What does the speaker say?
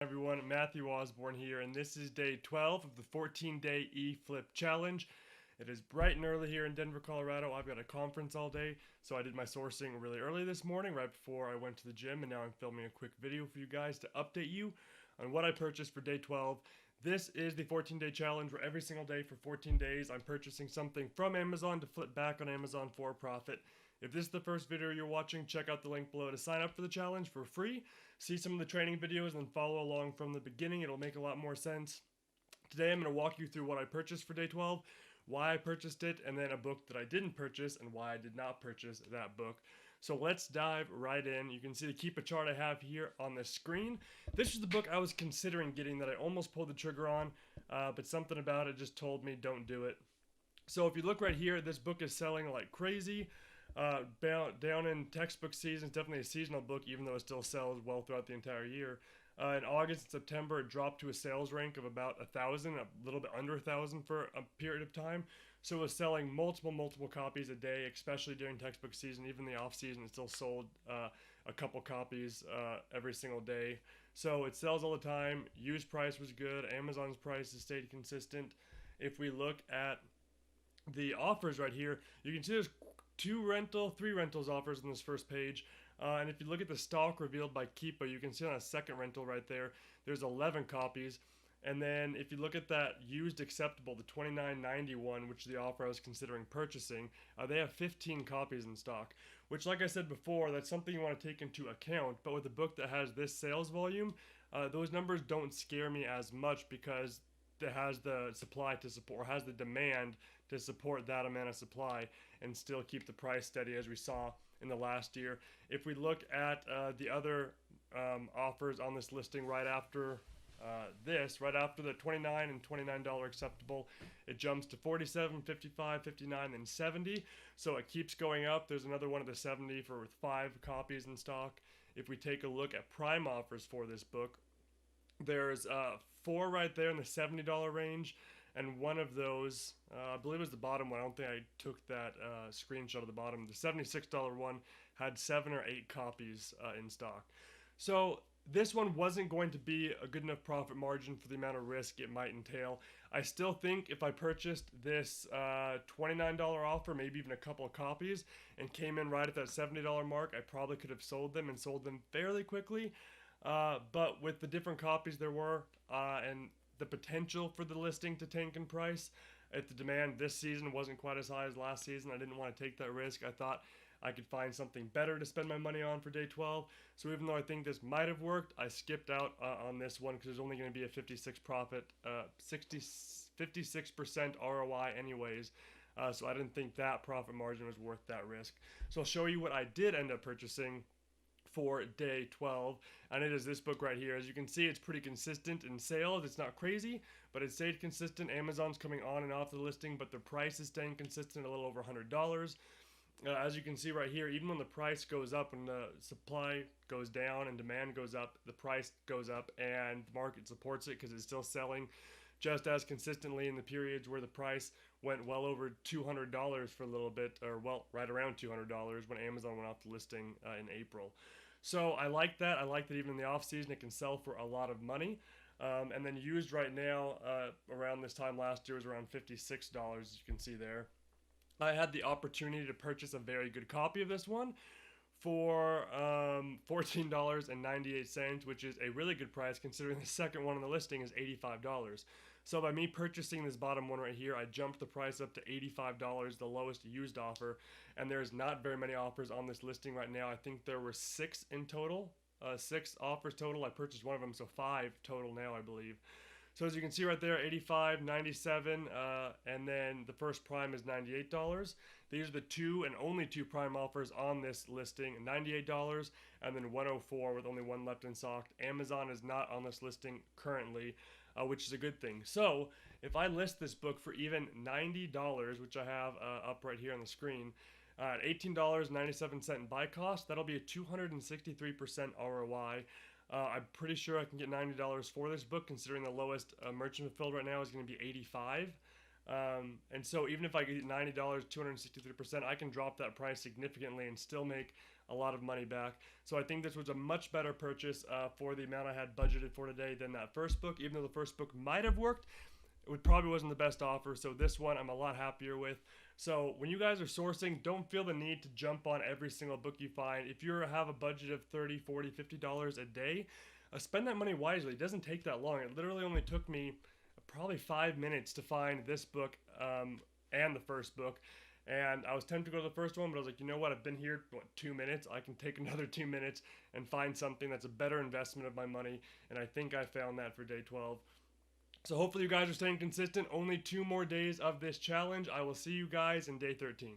Everyone, Matthew Osborn here, and this is day 12 of the 14-day eFLIP challenge. It is bright and early here in Denver, Colorado. I've got a conference all day, so I did my sourcing really early this morning, right before I went to the gym, and now I'm filming a quick video for you guys to update you on what I purchased for day 12. This is the 14-day challenge where every single day for 14 days I'm purchasing something from Amazon to flip back on Amazon for a profit. If this is the first video you're watching, check out the link below to sign up for the challenge for free. See some of the training videos and then follow along from the beginning. It'll make a lot more sense. Today I'm going to walk you through what I purchased for day 12, why I purchased it, and then a book that I didn't purchase and why I did not purchase that book. So let's dive right in. You can see the keep a chart I have here on the screen. This is the book I was considering getting that I almost pulled the trigger on, but something about it just told me don't do it. So if you look right here, this book is selling like crazy. Down in textbook season, it's definitely a seasonal book, even though it still sells well throughout the entire year. In August and September, it dropped to a sales rank of about 1,000, a little bit under 1,000 for a period of time. So it was selling multiple copies a day, especially during textbook season. Even the off season, it still sold a couple copies every single day. So it sells all the time. Used price was good. Amazon's price has stayed consistent. If we look at the offers right here, you can see there's three rentals offers on this first page. And if you look at the stock revealed by Keepa, you can see on a second rental right there, there's 11 copies. And then if you look at that used acceptable, the $29.91, which is the offer I was considering purchasing, they have 15 copies in stock, which, like I said before, that's something you want to take into account. But with a book that has this sales volume, those numbers don't scare me as much because it has the supply to support, has the demand to support that amount of supply and still keep the price steady as we saw in the last year. If we look at the other offers on this listing right after right after the $29 and $29 acceptable, it jumps to 47, 55, 59, and 70. So it keeps going up. There's another one of the 70 for 5 copies in stock. If we take a look at prime offers for this book, there's 4 right there in the $70 range. And one of those, I believe it was the bottom one. I don't think I took that screenshot of the bottom. The $76 one had 7 or 8 copies in stock. So this one wasn't going to be a good enough profit margin for the amount of risk it might entail. I still think if I purchased this $29 offer, maybe even a couple of copies, and came in right at that $70 mark, I probably could have sold them and sold them fairly quickly. But with the different copies there were, and the potential for the listing to tank in price, if the demand this season wasn't quite as high as last season, I didn't want to take that risk. I thought I could find something better to spend my money on for day 12. So even though I think this might have worked, I skipped out on this one because there's only going to be a 56% ROI anyways. So I didn't think that profit margin was worth that risk. So I'll show you what I did end up purchasing for day 12, and it is this book right here. As you can see, it's pretty consistent in sales. It's not crazy, but it stayed consistent. Amazon's coming on and off the listing, but the price is staying consistent, a little over $100. As you can see right here, even when the price goes up and the supply goes down and demand goes up, the price goes up, and the market supports it because it's still selling just as consistently in the periods where the price went well over $200 for a little bit, or well, right around $200 when Amazon went off the listing in April. So I like that. I like that even in the off season it can sell for a lot of money. And then used right now, around this time last year, was around $56, as you can see there. I had the opportunity to purchase a very good copy of this one for $14.98, which is a really good price considering the second one on the listing is $85. So by me purchasing this bottom one right here, I jumped the price up to $85, the lowest used offer, and there's not very many offers on this listing right now. I think there were 6 in total, 6 offers total. I purchased one of them, so 5 total now, I believe. So as you can see right there, 85, 97, and then the first prime is $98. These are the 2 and only 2 prime offers on this listing, $98 and then $104 with only 1 left in stock. Amazon is not on this listing currently, which is a good thing. So if I list this book for even $90, which I have up right here on the screen, at $18.97 buy cost, that'll be a 263% ROI. I'm pretty sure I can get $90 for this book, considering the lowest merchant fulfilled right now is going to be $85. And so even if I get $90, 263%, I can drop that price significantly and still make a lot of money back. So I think this was a much better purchase for the amount I had budgeted for today than that first book. Even though the first book might have worked, it probably wasn't the best offer. So this one I'm a lot happier with. So when you guys are sourcing, don't feel the need to jump on every single book you find. If you have a budget of $30, $40, $50 a day, spend that money wisely. It doesn't take that long. It literally only took me probably 5 minutes to find this book and the first book. And I was tempted to go to the first one, but I was like, you know what? I've been here, 2 minutes? I can take another 2 minutes and find something that's a better investment of my money. And I think I found that for day 12. So hopefully you guys are staying consistent. Only 2 more days of this challenge. I will see you guys in day 13.